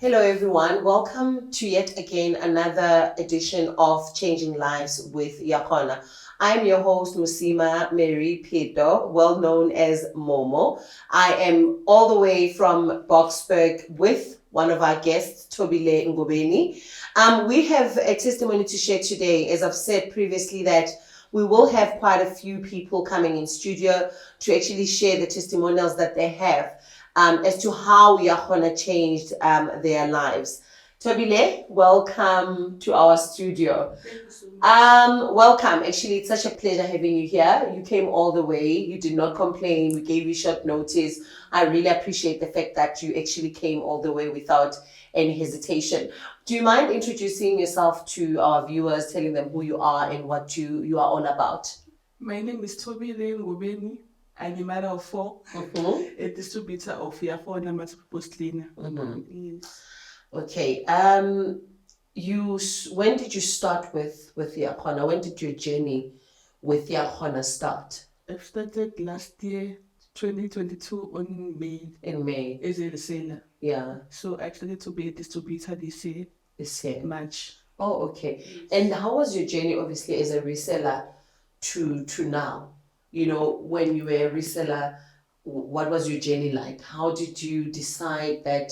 Hello everyone, welcome to yet again another edition of Changing Lives with Yakona. I'm your host Musima Mary Pedro, well known as Momo. I am all the way from Boksburg with one of our guests, Thobile Ngobeni. We have a testimony to share today. As I've said previously, that we will have quite a few people coming in studio to actually share the testimonials that they have as to how Yakona changed their lives. Thobile, welcome to our studio. Thank you so much. Welcome. Actually, it's such a pleasure having you here. You came all the way. You did not complain. We gave you short notice. I really appreciate the fact that you actually came all the way without any hesitation. Do you mind introducing yourself to our viewers, telling them who you are and what you are all about? My name is Thobile Ngobeni. I'm a mother of 4, a distributor of Yakona multiple cleaner. Yes. Okay. When did you start with Yakona? When did your journey with Yakona start? I started last year, 2022, on May. In May. As a reseller. Yeah. So I started to be a distributor this year. March. Oh, okay. Yes. And how was your journey, obviously, as a reseller to now? You know, when you were a reseller, what was your journey like? How did you decide that,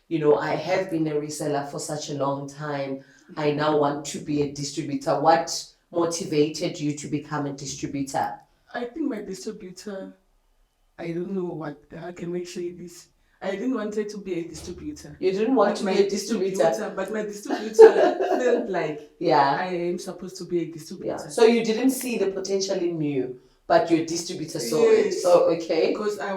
you know, I have been a reseller for such a long time, I now want to be a distributor? What motivated you to become a distributor? I think my distributor, I don't know how can we say this? I didn't want to be a distributor. You didn't want to be a distributor? But my distributor felt like I am supposed to be a distributor. Yeah. So you didn't see the potential in you, but your distributor saw it. So, okay. Because I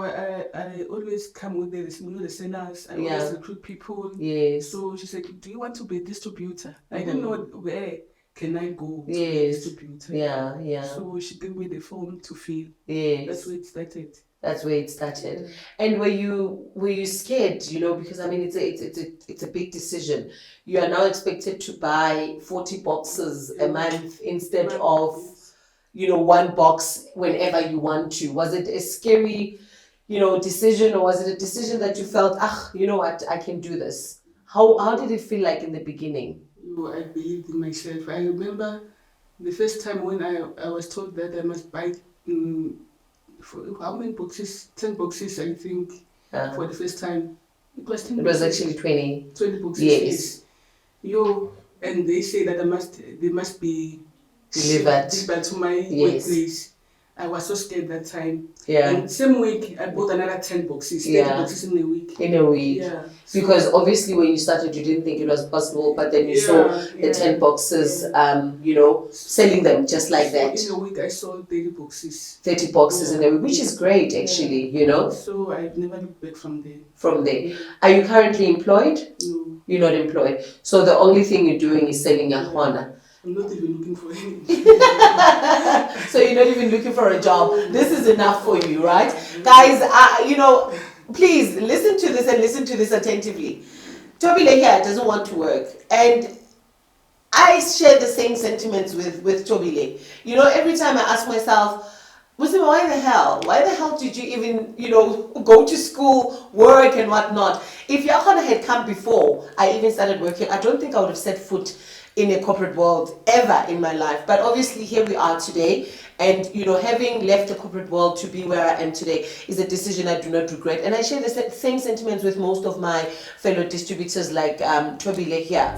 always come with the sellers. I always recruit people. Yes. So she said, do you want to be a distributor? I didn't know where can I go to be a distributor. Yeah. So she gave me the form to fill. Yes. That's where it started. That's where it started. And were you scared? You know, because I mean, it's a big decision. You are now expected to buy 40 boxes a month instead of, you know, one box whenever you want to. Was it a scary, you know, decision, or was it a decision that you felt, you know what, I can do this? How did it feel like in the beginning? I believed in myself. I remember the first time when I was told that I must buy for how many boxes? 10 boxes, I think, for the first time. It was 10 boxes. It was actually 20. 20 boxes. Yes. And they say that they must be delivered to my workplace. I was so scared that time. Yeah. And same week, I bought another 10 boxes. 10 boxes in a week. Yeah. Because obviously when you started, you didn't think it was possible, but then you saw the 10 boxes, you know, selling them just like that. In a week, I sold 30 boxes. 30 boxes in a week, which is great, actually, you know. So I've never looked back from there. Yeah. Are you currently employed? No. You're not employed. So the only thing you're doing is selling Yakona. I'm not even looking for anything. So you're not even looking for a job. This is enough for you, right? Guys, you know, please listen to this and listen to this attentively. Thobile here doesn't want to work. And I share the same sentiments with Thobile. You know, every time I ask myself, Muslim, why the hell did you even, you know, go to school, work and whatnot? If Yakona had come before I even started working, I don't think I would have set foot in a corporate world ever in my life. But obviously here we are today, and you know, having left the corporate world to be where I am today is a decision I do not regret. And I share the same sentiments with most of my fellow distributors like Thobile here.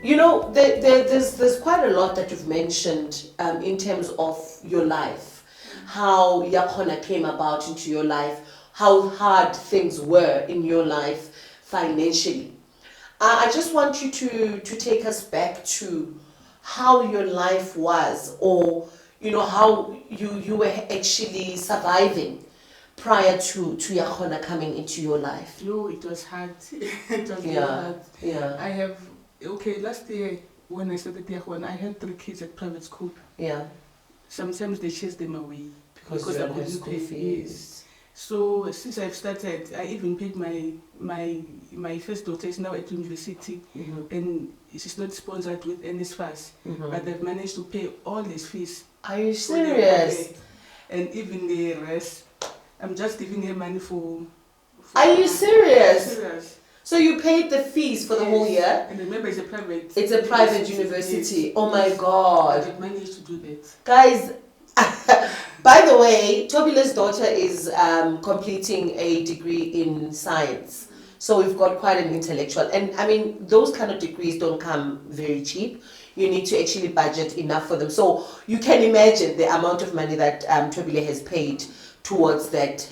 You know, there's quite a lot that you've mentioned in terms of your life, how Yakona came about into your life, how hard things were in your life financially. I just want you to take us back to how your life was, or you know, how you were actually surviving prior to Yakona coming into your life. No, it was hard. It was hard. Yeah. Last year when I started Yakona, I had 3 kids at private school. Yeah. sometimes they chase them away because I you don't have couldn't school pay. fees. So since I've started, I even paid my first daughter is now at university, and she's not sponsored with NSFAS, but I've managed to pay all these fees. Are you serious? And even the rest, I'm just giving her money for Are you serious? Serious. So you paid the fees for the whole year? And remember, it's a private. It's a private university. Yes. Oh my God! I've managed to do that, guys. By the way, Thobile's daughter is completing a degree in science. So we've got quite an intellectual. And I mean, those kind of degrees don't come very cheap. You need to actually budget enough for them. So you can imagine the amount of money that Thobile has paid towards that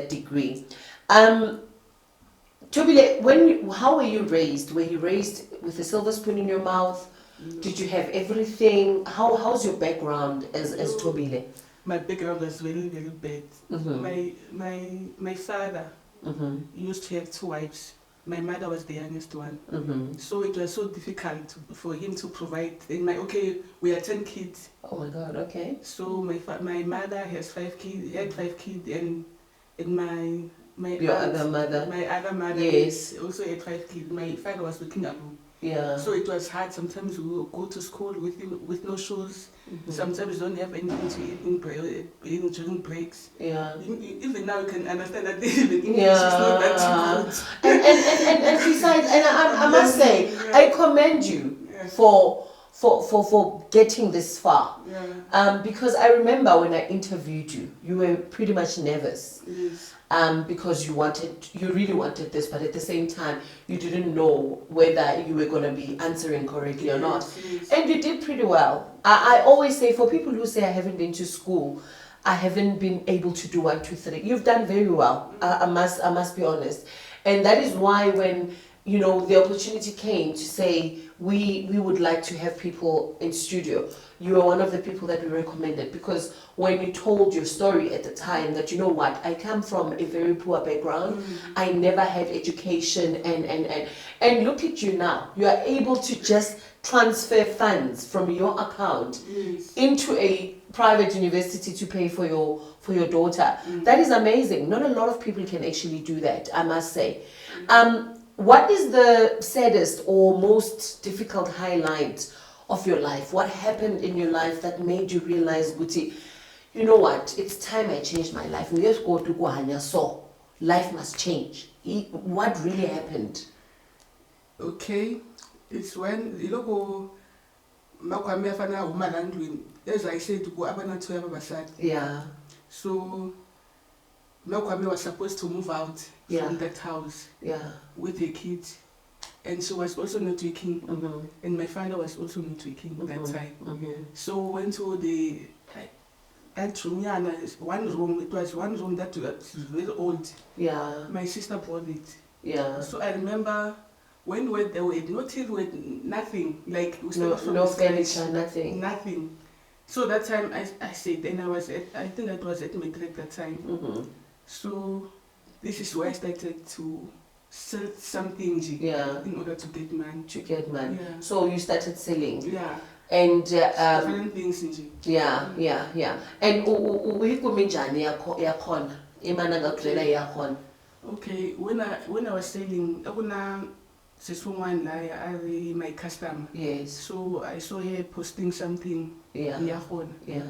degree. Thobile, how were you raised? Were you raised with a silver spoon in your mouth? Did you have everything? How's your background as Thobile? My background was very, very bad. My father used to have 2 wives. My mother was the youngest one. So it was so difficult for him to provide. And we are 10 kids. Oh my God, okay. So my mother has 5 kids, had 5 kids, and my other mother. My other mother, yes, also had 5 kids. My father was working abroad. Yeah. So it was hard. Sometimes we would go to school with no shoes. Sometimes we don't have anything to eat during breaks. Yeah. Even now you can understand that even English is not that good. And besides, and I must say, I commend you for getting this far. Yeah. Because I remember when I interviewed you, you were pretty much nervous. Yes. Because you really wanted this, but at the same time, you didn't know whether you were going to be answering correctly or not. Yes. And you did pretty well. I always say, for people who say I haven't been to school, I haven't been able to do 1, 2, 3. You've done very well. I must be honest. And that is why when the opportunity came to say we would like to have people in studio, you were one of the people that we recommended, because when you told your story at the time that, I come from a very poor background, I never had education, and look at you now. You are able to just transfer funds from your account into a private university to pay for your daughter. That is amazing. Not a lot of people can actually do that, I must say. What is the saddest or most difficult highlight of your life? What happened in your life that made you realize, Guti, you know what? It's time I changed my life. We just go to Guhanya, so life must change. What really happened? Okay, it's when as I said, yeah. So Makwame was supposed to move out from that house with the kids, and she was also not working, and my father was also not working that time. So went to the room, one room. It was one room that was very old. Yeah. My sister bought it. Yeah. So I remember when we were there, we no till with nothing, like we started from no scratch, furniture, nothing. So that time I said, and I think that was at matric that time. So this is where I started to sell something in order to get money. Yeah. So you started selling. Yeah. And different things. Yeah. And uyikumijani yakhona imana ngakulela yakhona. Okay, when I was selling, someone my customer. Yes. So I saw her posting something. Yeah.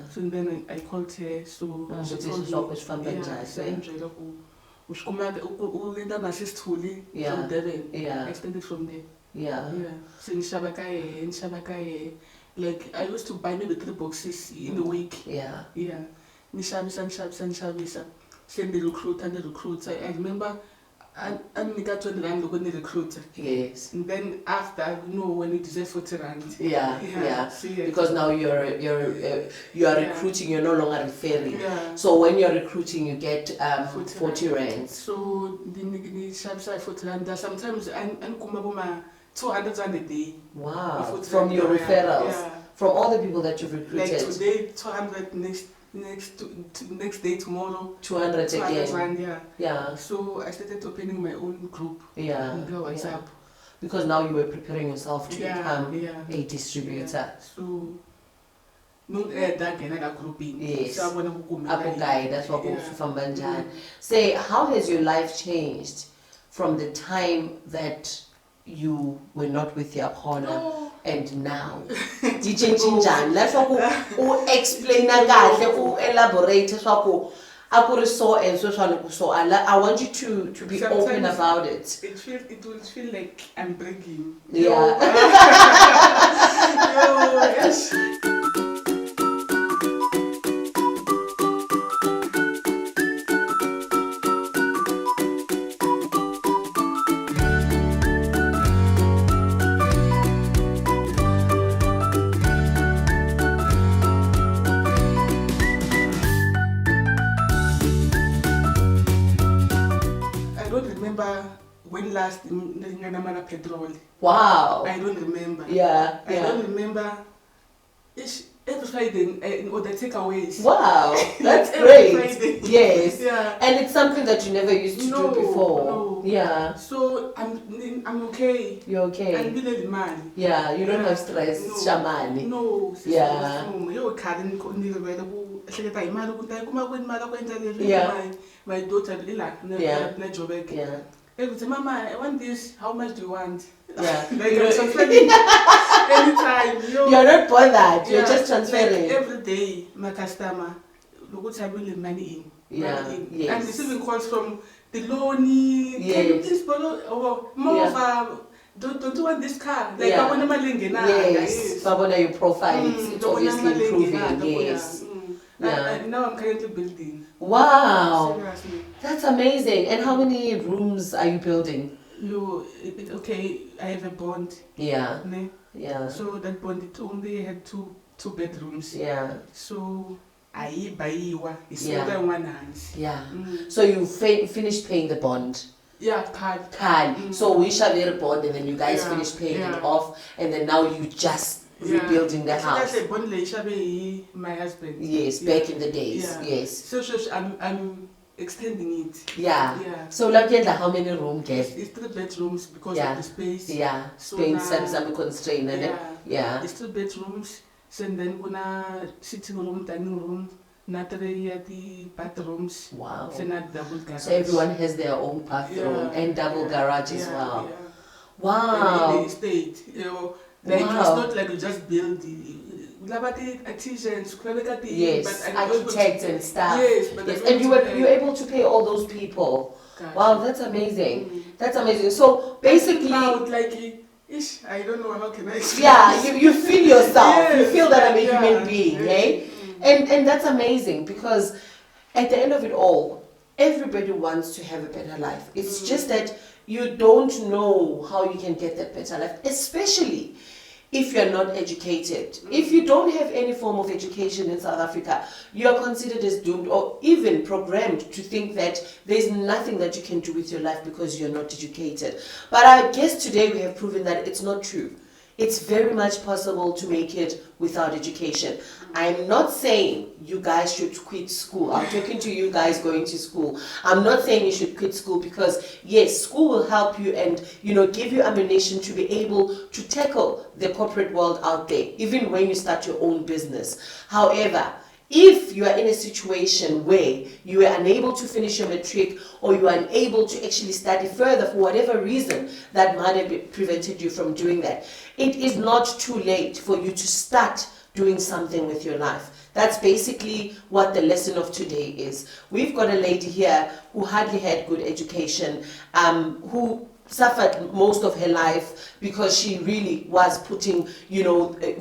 So then I called her. So she told me, from Devon. I started from there. Yeah. So in Shabakaye, like I used to buy maybe 3 boxes in a week. Yeah. Nishabisa. Send the recruit. I remember I got 20 rand when the recruiter. Yes. And then after, when it is 40 rand. Yeah. See, because now you are recruiting, you're no longer referring. Yeah. So when you're recruiting, you get 40 rand. So the Shabisa 40 rand. Sometimes I'm 200 rand a day. Wow. From your referrals. Yeah. From all the people that you've recruited. Like today, 200, next day, tomorrow 200 again. Rand, yeah. So I started opening my own group. On WhatsApp. Because now you were preparing yourself to become a distributor. So Yes. Yes. Okay, that's what from Banjan. Say, how has your life changed from the time that you were not with your partner and now? Dichenjinjani? That's what u explain kahle, u elaborate swako. So and so. I want you to be Sometimes open about it. It will feel like I'm breaking. Yeah. Yes. I don't remember when last in petrol. Wow. I don't remember. Yeah. I don't remember. Every Friday, or the takeaways. Wow, that's Every great. Friday. Yes. Yeah. And it's something that you never used to do before. No. Yeah. So I'm okay. You're okay. I'm really man. Yeah, you don't have stress, shamani. No. Yeah. Yeah. My daughter, Yeah. Yeah. Every time, Mama, I want this. How much do you want? Yeah. Like I'm transferring anytime. You're not bothered. You're Yeah, just transferring. like every day, my customer, look what I will money in. Yeah. Money in. Yes. I'm receiving calls from the loany. Yes. Can you please borrow or more of a don't you want this car? Like Yeah. I want a Yes. Babona, your profile, it's obviously improving. Yes. Yeah. And now I'm currently building. Wow. Seriously. That's amazing. And how many rooms are you building? Okay, I have a bond. Yeah. Ne? Yeah. So that bond, it only had two bedrooms. Yeah. So I buy it's Yeah. more than 1 hand. Yeah. So you finished paying the bond? Yeah, card. So we shall get a bond and then you guys finished paying it off and then now you just rebuilding the house. That's bond my husband. Yes, back in the days. Yeah. Yes. So I'm extending it. Yeah. Yeah. So like how many room get? It's 3 bedrooms because Yeah. of the space. Yeah. So Space now- some constraint and yeah. It's 2 bedrooms. So then gonna sitting room, dining room, not the bathrooms. Wow. So not double garage. So everyone has their own bathroom and double garage as well. Yeah. Wow. And in the estate, like Wow. it's not like you just build artisans, Yes, architects and stuff. Yes, but Yes, and you were able to pay all those people. Gotcha. Wow, that's amazing. That's amazing. So basically, proud, like, I don't know how can I explain. yeah, you feel yourself. You Yes, feel that I'm a yeah, human being, yeah. eh? And that's amazing because at the end of it all, everybody wants to have a better life. It's just that you don't know how you can get that better life, especially if you're not educated. If you don't have any form of education in South Africa, you are considered as doomed or even programmed to think that there's nothing that you can do with your life because you're not educated. But I guess today we have proven that it's not true. It's very much possible to make it without education. I'm not saying you guys should quit school. I'm talking to you guys going to school. I'm not saying you should quit school because yes, school will help you and give you ammunition to be able to tackle the corporate world out there, even when you start your own business. However, if you are in a situation where you are unable to finish your matric or you are unable to actually study further for whatever reason that might have prevented you from doing that, it is not too late for you to start doing something with your life. That's basically what the lesson of today is. We've got a lady here who hardly had good education, who suffered most of her life because she really was putting,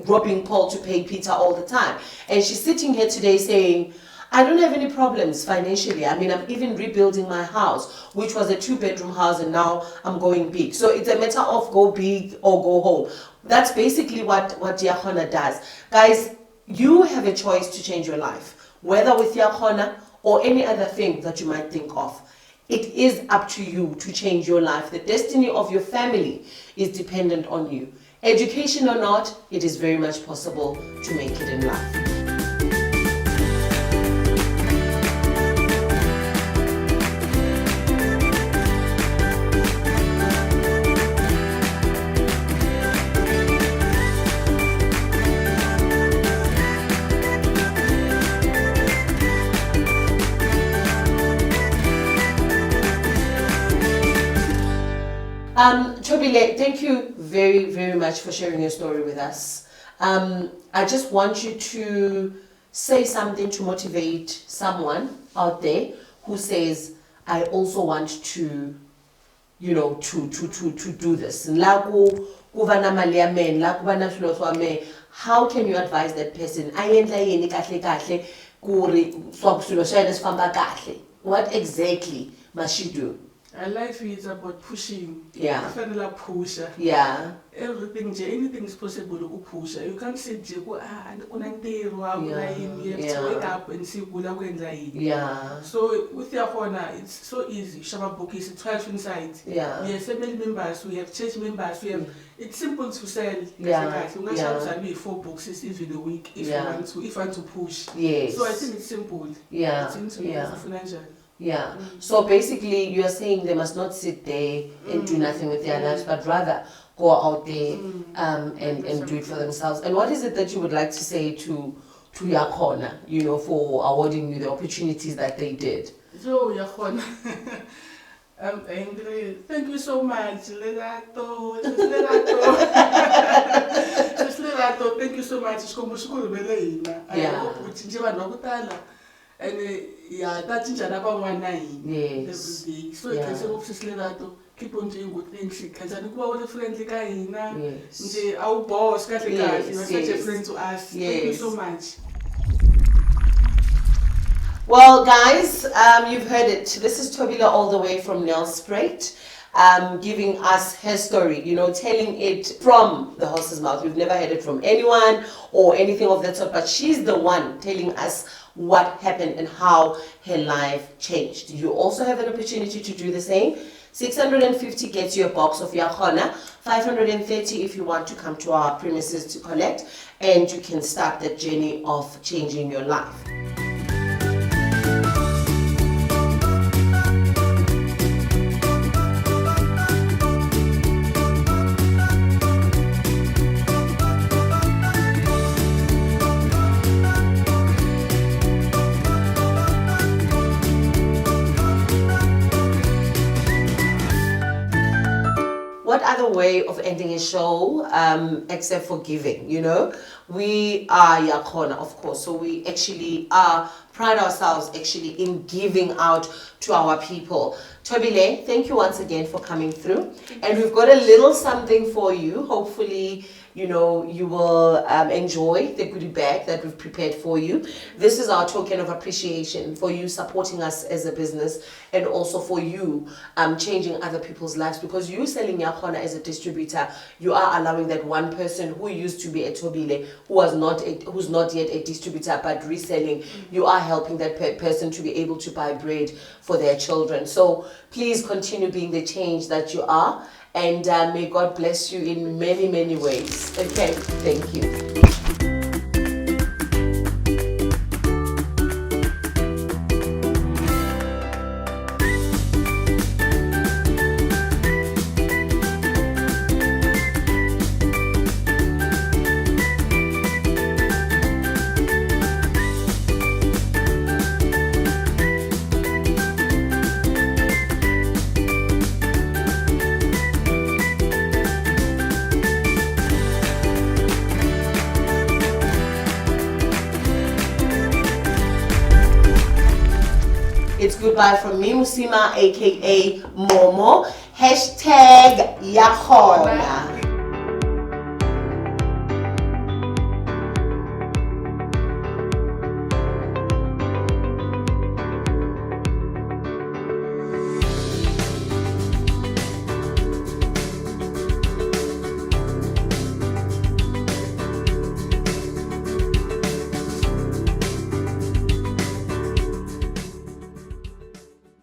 robbing Paul to pay Peter all the time. And she's sitting here today saying, I don't have any problems financially. I mean, I'm even rebuilding my house, which was a 2-bedroom house, and now I'm going big. So it's a matter of go big or go home. That's basically what Diakona does. Guys, you have a choice to change your life, whether with Diakona or any other thing that you might think of. It is up to you to change your life. The destiny of your family is dependent on you. Education or not, it is very much possible to make it in life. Thobile, thank you very, very much for sharing your story with us. I just want you to say something to motivate someone out there who says, I also want to, you know, to do this. How can you advise that person? What exactly must she do? Life is about pushing. Yeah. Pusher. Yeah. Everything, anything is possible to push. You can't say, you have to wake up and see what Yeah. So with your corner, it's so easy. Shama book is 12 inside. Yeah. We have family members, we have church members, we have. It's simple to sell. Yeah. You can be 4 boxes even a week if you want to push. Yes. So I think it's simple. Yeah. It's financial. Yeah. So basically, you are saying they must not sit there and do nothing with their lives, but rather go out there and do it for themselves. And what is it that you would like to say to Yakhona, you know, for awarding you the opportunities that they did? So Yakhona, I'm angry. Thank you so much, Lerato. Thank you so much. Yeah. And that's in Janaba Yes. so you can say, keep on doing good things. Because I know all the friendly guy, Yes. our boss, you are such a friend to us. Yes. Thank you so much. Well, guys, you've heard it. This is Thobile all the way from Nelspruit, giving us her story, you know, telling it from the horse's mouth. We've never heard it from anyone or anything of that sort, but she's the one telling us what happened and how her life changed. You also have an opportunity to do the same. 650 gets you a box of Yakhona, 530 if you want to come to our premises to collect, and you can start the journey of changing your life. What other way of ending a show except for giving, you know? We are Yakhona, of course, so we actually pride ourselves actually in giving out to our people. Thobile, thank you once again for coming through. And we've got a little something for you. Hopefully, you know, you will enjoy the goodie bag that we've prepared for you. This is our token of appreciation for you supporting us as a business and also for you changing other people's lives, because you selling Yakhona as a distributor, you are allowing that one person who used to be a Thobile, who's not yet a distributor but reselling, you are helping that person to be able to buy bread for their children. So please continue being the change that you are. And may God bless you in many, many ways. Okay, thank you. It's goodbye from me, Musima, aka Momo. #Yakhona.